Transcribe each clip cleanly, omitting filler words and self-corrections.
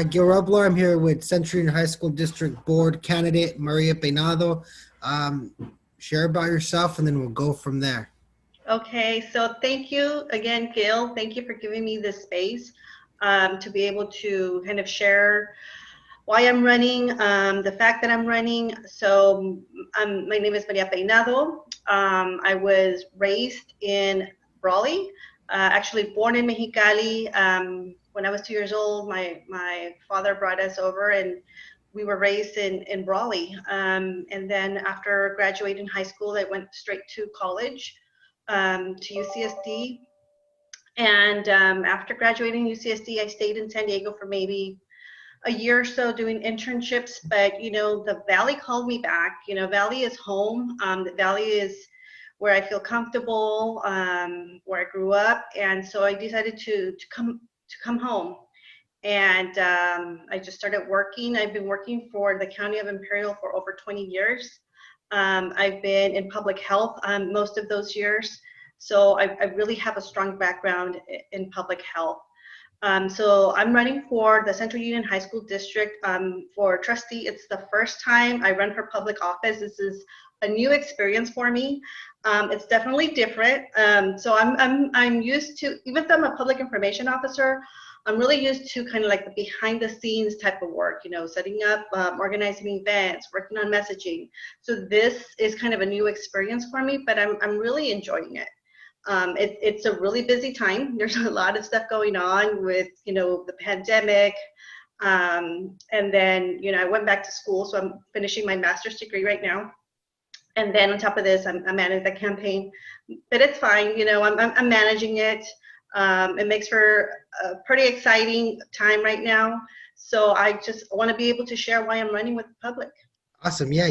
Gil Rubler. I'm here with Central Union High School District Board candidate Maria Peinado. Share about yourself, and then we'll go from there. Okay, so thank you again, Gil. Thank you for giving me this space to be able to kind of share why I'm running, the fact that I'm running. So my name is Maria Peinado. I was raised in Brawley, actually born in Mexicali. When I was 2 years old, my father brought us over and we were raised in Brawley. And then after graduating high school, I went straight to college, to UCSD. And after graduating UCSD, I stayed in San Diego for maybe a year or so doing internships, but the Valley called me back. Valley is home. The Valley is where I feel comfortable, where I grew up, and so I decided to come home. And I just started working. I've been working for the County of Imperial for over 20 years. I've been in public health most of those years, so I really have a strong background in public health. So I'm running for the Central Union High School District for trustee. It's the first time I run for public office. This is a new experience for me. It's definitely different. So I'm used to, even though I'm a public information officer, I'm really used to kind of like the behind the scenes type of work, setting up, organizing events, working on messaging. So this is kind of a new experience for me, but I'm really enjoying it. It's a really busy time. There's a lot of stuff going on with, the pandemic. And then, I went back to school, so I'm finishing my master's degree right now. And then on top of this, I'm managing the campaign, but it's fine. I'm managing it. It makes for a pretty exciting time right now. So I just want to be able to share why I'm running with the public. Awesome. Yeah,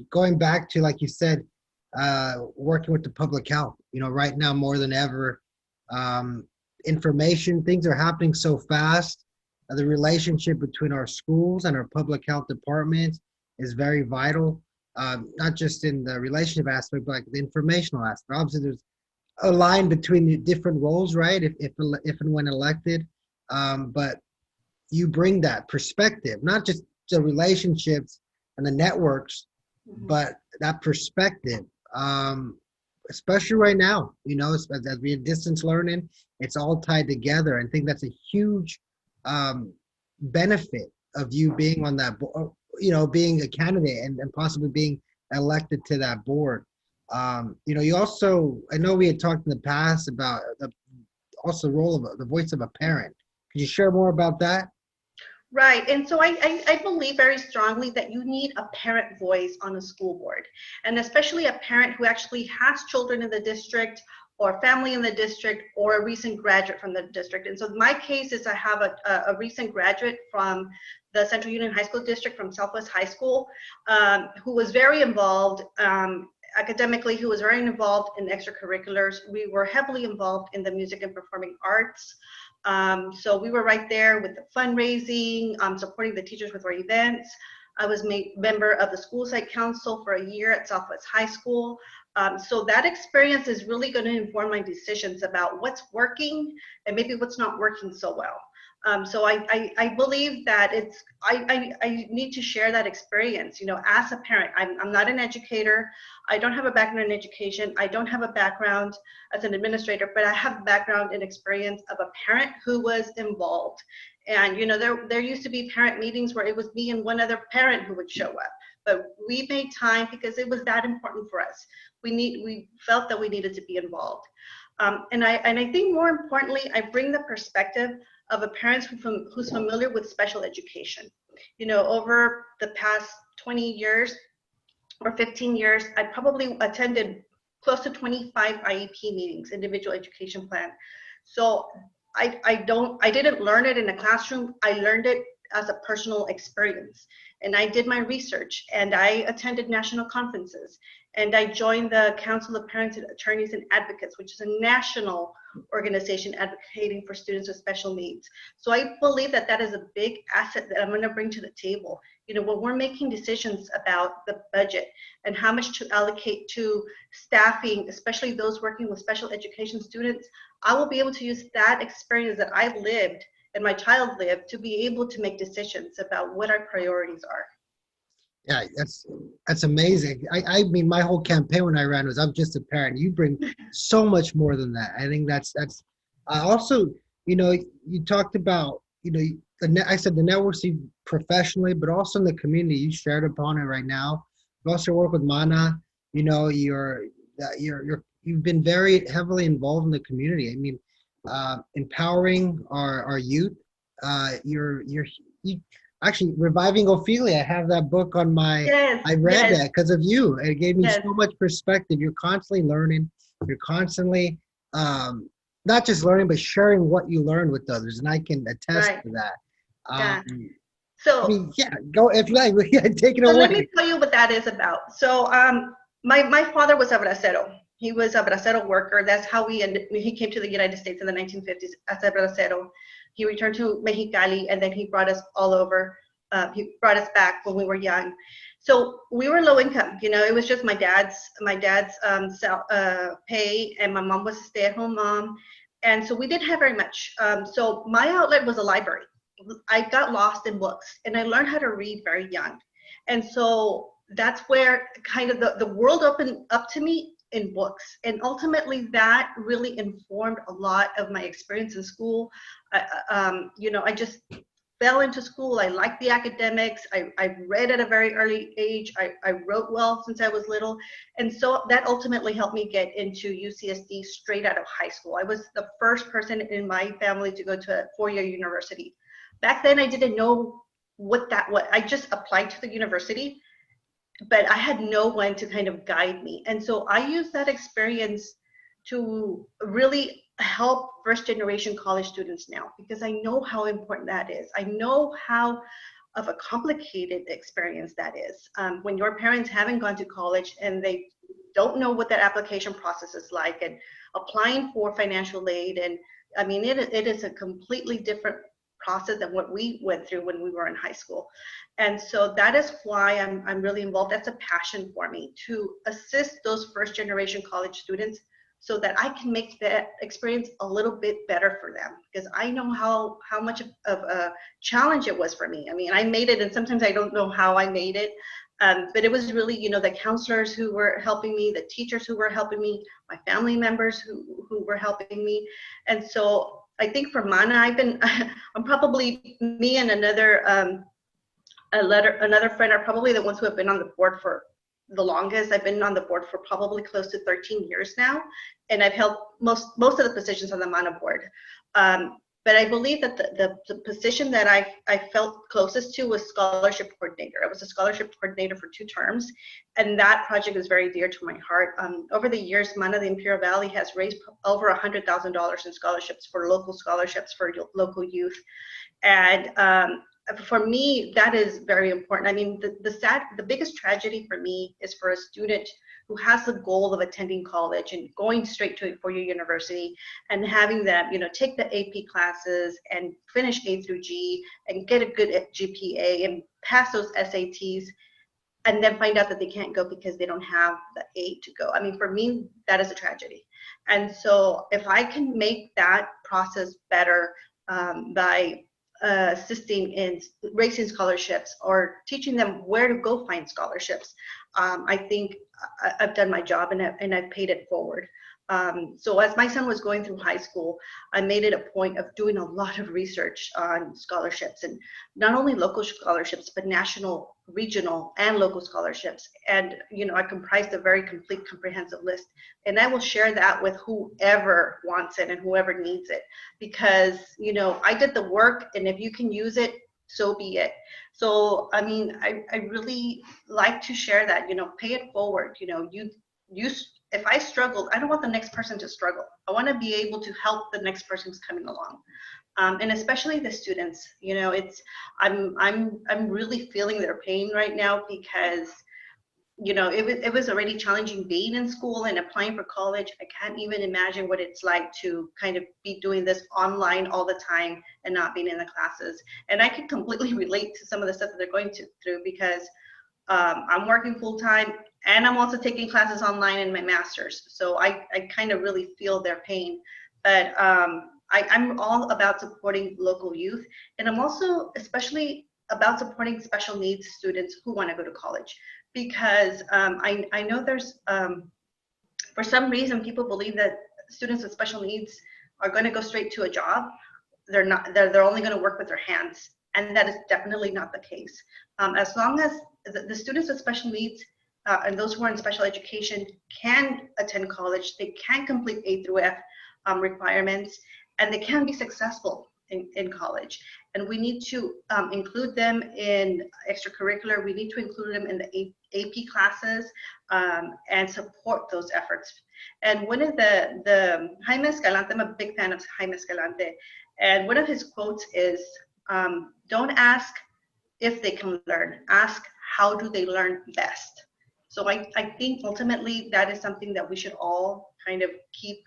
going back to, like you said, working with the public health, right now more than ever, information, things are happening so fast. The relationship between our schools and our public health departments is very vital, not just in the relationship aspect, but like the informational aspect. Obviously, there's a line between the different roles, right? If and when elected, but you bring that perspective, not just the relationships and the networks, but that perspective, especially right now, as we're distance learning, it's all tied together. I think that's a huge benefit of you being on that, being a candidate and possibly being elected to that board. You also, I know we had talked in the past about the role of the voice of a parent. Could you share more about that? Right, and so I believe very strongly that you need a parent voice on a school board, and especially a parent who actually has children in the district or family in the district or a recent graduate from the district. And so my case is I have a recent graduate from the Central Union High School District from Southwest High School, who was very involved academically, who was very involved in extracurriculars. We were heavily involved in the music and performing arts. So we were right there with the fundraising, supporting the teachers with our events. I was made member of the school site council for a year at Southwest High School. So that experience is really going to inform my decisions about what's working and maybe what's not working so well. So I believe that I need to share that experience, as a parent. I'm not an educator. I don't have a background in education. I don't have a background as an administrator, but I have a background and experience of a parent who was involved. And, there used to be parent meetings where it was me and one other parent who would show up. But we made time because it was that important for us. We felt that we needed to be involved. And I think more importantly, I bring the perspective of a parent who's familiar with special education. Over the past 20 years or 15 years, I probably attended close to 25 IEP meetings, individual education plan. So I didn't learn it in a classroom. I learned it as a personal experience. And I did my research, and I attended national conferences, and I joined the Council of Parents, Attorneys, and Advocates, which is a national organization advocating for students with special needs. So I believe that that is a big asset that I'm going to bring to the table. When we're making decisions about the budget and how much to allocate to staffing, especially those working with special education students, I will be able to use that experience that I've lived and my child live, to be able to make decisions about what our priorities are. Yeah, that's amazing. I mean, my whole campaign when I ran was I'm just a parent. You bring so much more than that. I think that's. I also, you talked about, I said the networks you professionally, but also in the community. You shared upon it right now. You also work with Mana. You've been very heavily involved in the community. I mean, empowering our youth. You actually reviving Ophelia. I have that book on my. Yes, I read yes, that because of you. It gave me yes, so much perspective. You're constantly learning. You're constantly not just learning, but sharing what you learned with others, and I can attest right, to that. yeah. I So mean, yeah, go if you like. Yeah, take it So away. let me tell you what that is about. So my father was a bracero. He was a bracero worker. That's how he came to the United States in the 1950s as a bracero. He returned to Mexicali, and then he brought us all over. He brought us back when we were young. So we were low income. It was just my dad's pay, and my mom was a stay-at-home mom, and so we didn't have very much. So my outlet was a library. I got lost in books, and I learned how to read very young. And so that's where kind of the world opened up to me in books. And ultimately, that really informed a lot of my experience in school. I just fell into school. I liked the academics. I read at a very early age. I wrote well since I was little. And so that ultimately helped me get into UCSD straight out of high school. I was the first person in my family to go to a four-year university. Back then, I didn't know what that was. I just applied to the university, but I had no one to kind of guide me. And so I used that experience to really help first generation college students now, because I know how important that is. I know how of a complicated experience that is. When your parents haven't gone to college and they don't know what that application process is like, and applying for financial aid. And I mean, it is a completely different process than what we went through when we were in high school. And so that is why I'm really involved. That's a passion for me, to assist those first generation college students so that I can make that experience a little bit better for them, because I know how much of a challenge it was for me. I mean, I made it, and sometimes I don't know how I made it. But it was really, the counselors who were helping me, the teachers who were helping me, my family members who were helping me. And so I think for Mana, I'm probably, me and another friend are probably the ones who have been on the board for the longest. I've been on the board for probably close to 13 years now, and I've held most of the positions on the Mana board. But I believe that the position that I felt closest to was scholarship coordinator. I was a scholarship coordinator for 2 terms, and that project is very dear to my heart. Over the years, Mana the Imperial Valley has raised over $100,000 in scholarships for local youth. And for me, that is very important. I mean, the biggest tragedy for me is for a student who has the goal of attending college and going straight to a four-year university, and having them, take the AP classes and finish A through G and get a good GPA and pass those SATs, and then find out that they can't go because they don't have the aid to go. I mean, for me, that is a tragedy. And so if I can make that process better by assisting in raising scholarships or teaching them where to go find scholarships, I think I've done my job, and I've paid it forward. So as my son was going through high school, I made it a point of doing a lot of research on scholarships, and not only local scholarships, but national, regional, and local scholarships. And, I comprised a very complete, comprehensive list. And I will share that with whoever wants it and whoever needs it, because, I did the work, and if you can use it, so be it. So, I mean, I really like to share that, pay it forward. If I struggled, I don't want the next person to struggle. I want to be able to help the next person who's coming along. And especially the students, I'm really feeling their pain right now, because it was already challenging being in school and applying for college. I can't even imagine what it's like to kind of be doing this online all the time and not being in the classes. And I can completely relate to some of the stuff that they're going through, because I'm working full time, and I'm also taking classes online in my master's. So I kind of really feel their pain. But I'm all about supporting local youth, and I'm also especially about supporting special needs students who want to go to college, because I know there's for some reason people believe that students with special needs are going to go straight to a job. They're not. They're only going to work with their hands, and that is definitely not the case. As long as the students with special needs and those who are in special education can attend college, they can complete A through F requirements, and they can be successful in college. And we need to include them in extracurricular. We need to include them in the AP classes and support those efforts. And one of the Jaime Escalante, I'm a big fan of Jaime Escalante, and one of his quotes is, don't ask if they can learn, ask how do they learn best. So I think ultimately that is something that we should all kind of keep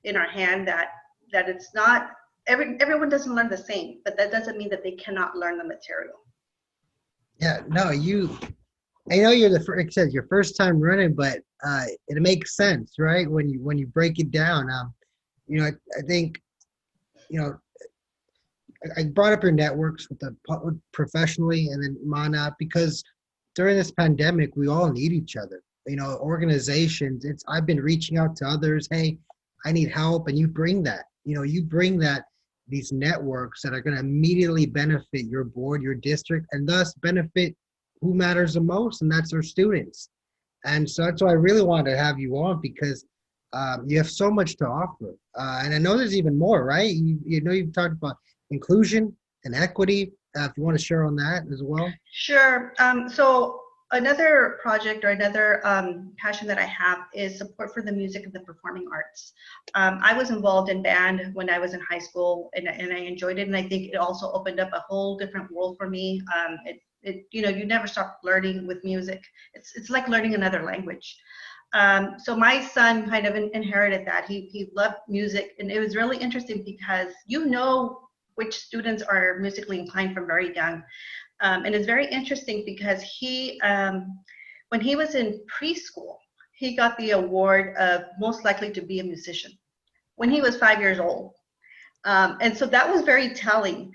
in our hand, that it's not, everyone doesn't learn the same, but that doesn't mean that they cannot learn the material. Yeah, no, I know you're like I said, your first time running, but it makes sense, right? When you break it down, I think, you know, I brought up your networks with professionally and then Mana, because during this pandemic, we all need each other. Organizations, I've been reaching out to others. Hey, I need help. And you bring that, these networks that are going to immediately benefit your board, your district, and thus benefit who matters the most. And that's our students. And so that's why I really wanted to have you on, because you have so much to offer. And I know there's even more, right? You've talked about inclusion and equity. If you want to share on that as well. Sure. So another project or another passion that I have is support for the music and the performing arts. I was involved in band when I was in high school, and I enjoyed it. And I think it also opened up a whole different world for me. You never stop learning with music. It's like learning another language. So my son kind of inherited that. He loved music, and it was really interesting because which students are musically inclined from very young. And it's very interesting because when he was in preschool, he got the award of most likely to be a musician when he was 5 years old. And so that was very telling.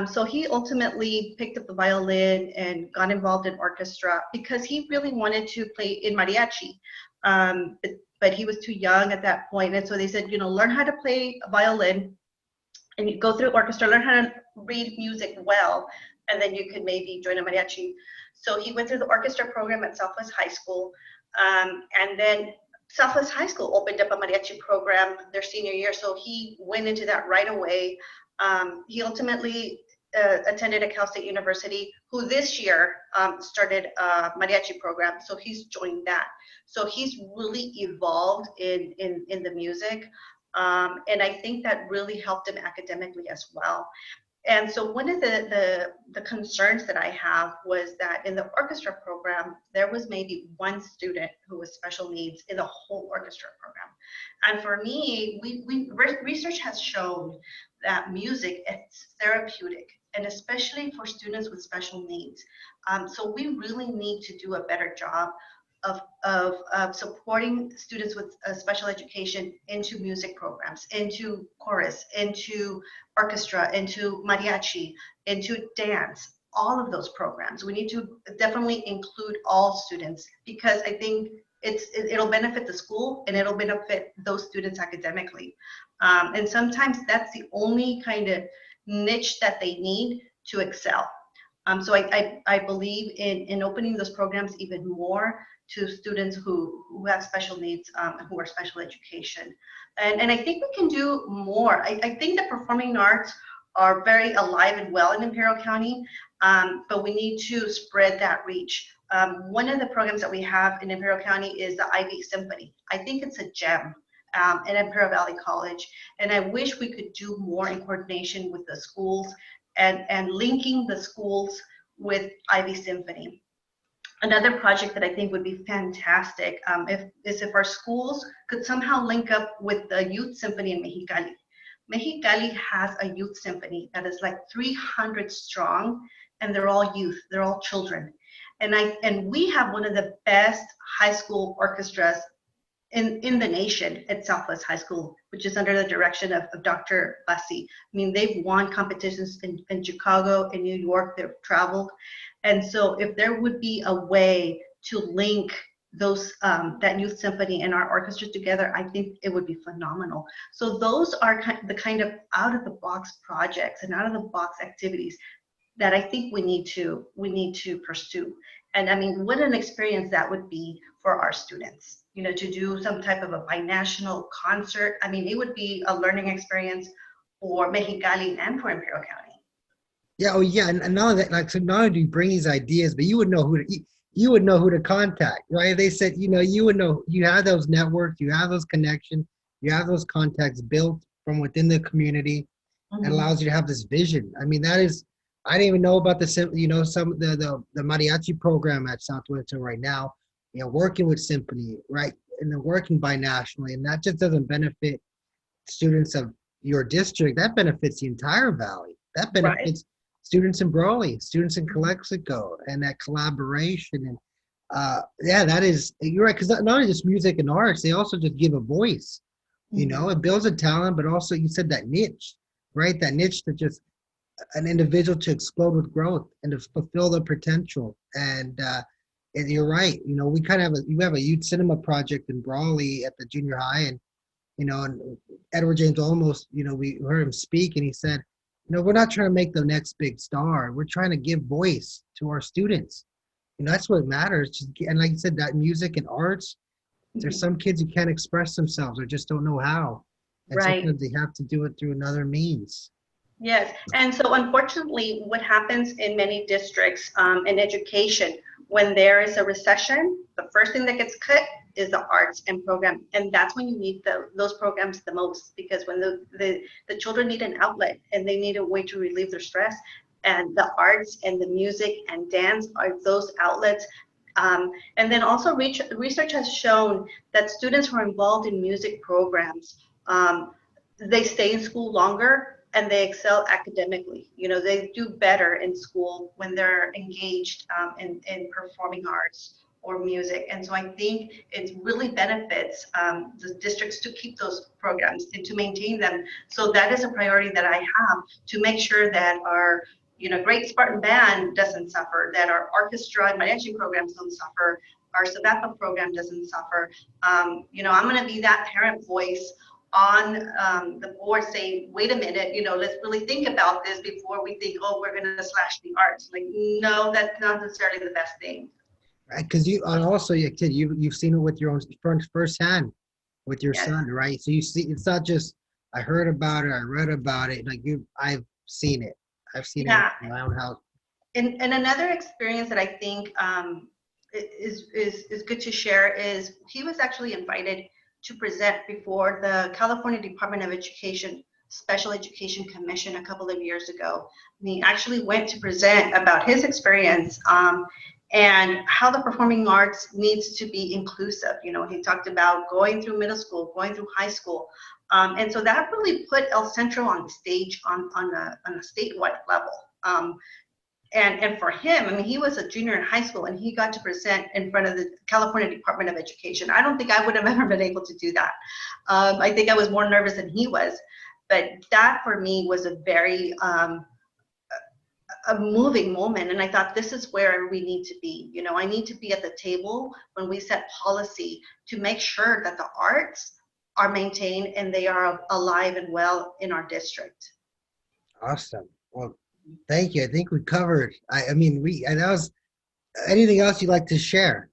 So he ultimately picked up the violin and got involved in orchestra because he really wanted to play in mariachi. But he was too young at that point. And so they said, learn how to play a violin and you go through orchestra, learn how to read music well, and then you could maybe join a mariachi. So he went through the orchestra program at Southwest High School. And then Southwest High School opened up a mariachi program their senior year. So he went into that right away. He ultimately attended a Cal State University, who this year started a mariachi program. So he's joined that. So he's really evolved in the music. And I think that really helped him academically as well. And so one of the concerns that I have was that in the orchestra program, there was maybe one student who was special needs in the whole orchestra program. And for me, research has shown that music is therapeutic, and especially for students with special needs. So we really need to do a better job of supporting students with special education into music programs, into chorus, into orchestra, into mariachi, into dance, all of those programs. We need to definitely include all students because I think it'll benefit the school and it'll benefit those students academically. And sometimes that's the only kind of niche that they need to excel. So I believe in opening those programs even more to students who have special needs, who are special education. And I think we can do more. I think the performing arts are very alive and well in Imperial County, but we need to spread that reach. One of the programs that we have in Imperial County is the Ivy Symphony. I think it's a gem at Imperial Valley College, and I wish we could do more in coordination with the schools and linking the schools with Ivy Symphony. Another project that I think would be fantastic if our schools could somehow link up with the Youth Symphony in Mexicali. Mexicali has a youth symphony that is like 300 strong, and they're all youth, they're all children. And we have one of the best high school orchestras in the nation at Southwest High School, which is under the direction of Dr. Bussey. I mean, they've won competitions in Chicago, in New York, they've traveled. And so if there would be a way to link those that youth symphony and our orchestra together, I think it would be phenomenal. So those are the kind of out of the box projects and out of the box activities that I think we need to pursue. And I mean, what an experience that would be for our students, you know, to do some type of a binational concert. I mean, it would be a learning experience for Mexicali and for Imperial County. Yeah, oh yeah, and not only that, like, so not only do you bring these ideas, but you would know you would know who to contact, right? They said, you know, you would know, you have those networks, you have those connections, you have those contacts built from within the community, and allows you to have this vision. I mean, that is, I didn't even know about you know, some of the mariachi program at Southwest right now, you know, working with symphony, right, and they're working binationally, and that just doesn't benefit students of your district. That benefits the entire valley. That benefits students in Brawley, students in Calexico, and that collaboration. And yeah, that is, you're right, because not only just music and arts, they also just give a voice. You know, it builds a talent, but also, you said that niche, right? That niche to just an individual to explode with growth and to fulfill their potential. And you're right. You know, we kind of have a youth cinema project in Brawley at the junior high, and you know, and Edward James Olmos, you know, we heard him speak, and he said, you know, we're not trying to make the next big star. We're trying to give voice to our students. You know, that's what matters. Just, and like you said, that music and arts, there's some kids who can't express themselves or just don't know how. And sometimes they have to do it through another means. Yes, and so unfortunately, what happens in many districts in education, when there is a recession, the first thing that gets cut is the arts and program, and that's when you need those programs the most, because when the children need an outlet and they need a way to relieve their stress, and the arts and the music and dance are those outlets. And then also research has shown that students who are involved in music programs, they stay in school longer and they excel academically. You know, they do better in school when they're engaged in performing arts or music. And so I think it really benefits the districts to keep those programs and to maintain them. So that is a priority that I have, to make sure that our, you know, Great Spartan Band doesn't suffer, that our orchestra and mariachi programs don't suffer, our Sabapa program doesn't suffer. You know, I'm going to be that parent voice on the board saying, wait a minute, you know, let's really think about this before we think, oh, we're going to slash the arts. Like, no, that's not necessarily the best thing. Right, because you, and also your kid, you've seen it with your own firsthand with your son, right? So you see, it's not just I heard about it, I read about it. Like I've seen it. I've seen it in my own house. And another experience that I think is good to share is he was actually invited to present before the California Department of Education Special Education Commission a couple of years ago. And he actually went to present about his experience and how the performing arts needs to be inclusive. You know, he talked about going through middle school, going through high school. And so that really put El Centro on the stage on a statewide level. And for him, I mean, he was a junior in high school and he got to present in front of the California Department of Education. I don't think I would have ever been able to do that. I think I was more nervous than he was. But that for me was a very a moving moment. And I thought, this is where we need to be. You know, I need to be at the table when we set policy to make sure that the arts are maintained and they are alive and well in our district. Awesome. Well, thank you. I think we covered. I mean, and that was, anything else you'd like to share?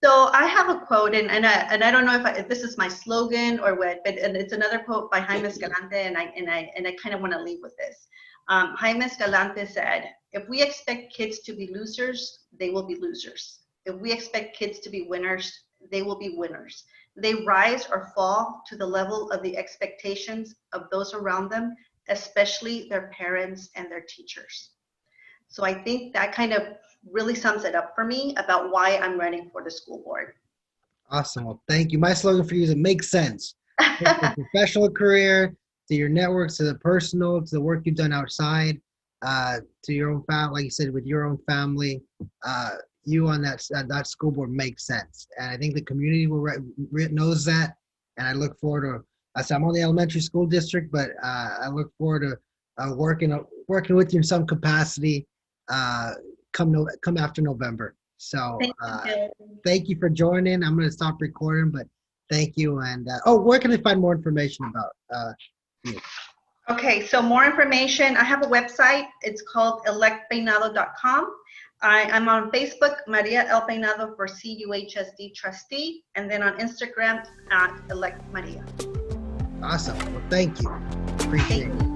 So I have a quote, and I don't know if this is my slogan or what, but it's another quote by Jaime Escalante, and I kind of want to leave with this. Jaime Escalante said, "If we expect kids to be losers, they will be losers. If we expect kids to be winners, they will be winners. They rise or fall to the level of the expectations of those around them, especially their parents and their teachers." So I think that kind of really sums it up for me about why I'm running for the school board. Awesome. Well, thank you. My slogan for you is it makes sense. From your professional career, to your networks, to the personal, to the work you've done outside, to your own family, like you said, with your own family. you on that school board makes sense. And I think the community knows that. And I look forward to, I said, I'm on the elementary school district, but I look forward to working with you in some capacity come after November. So thank you for joining. I'm going to stop recording, but thank you. And where can I find more information about you? Okay, so more information. I have a website. It's called electpeinado.com. I'm on Facebook, Maria L. Peinado for CUHSD trustee, and then on Instagram at Elect Maria. Awesome. Well, thank you. Appreciate it.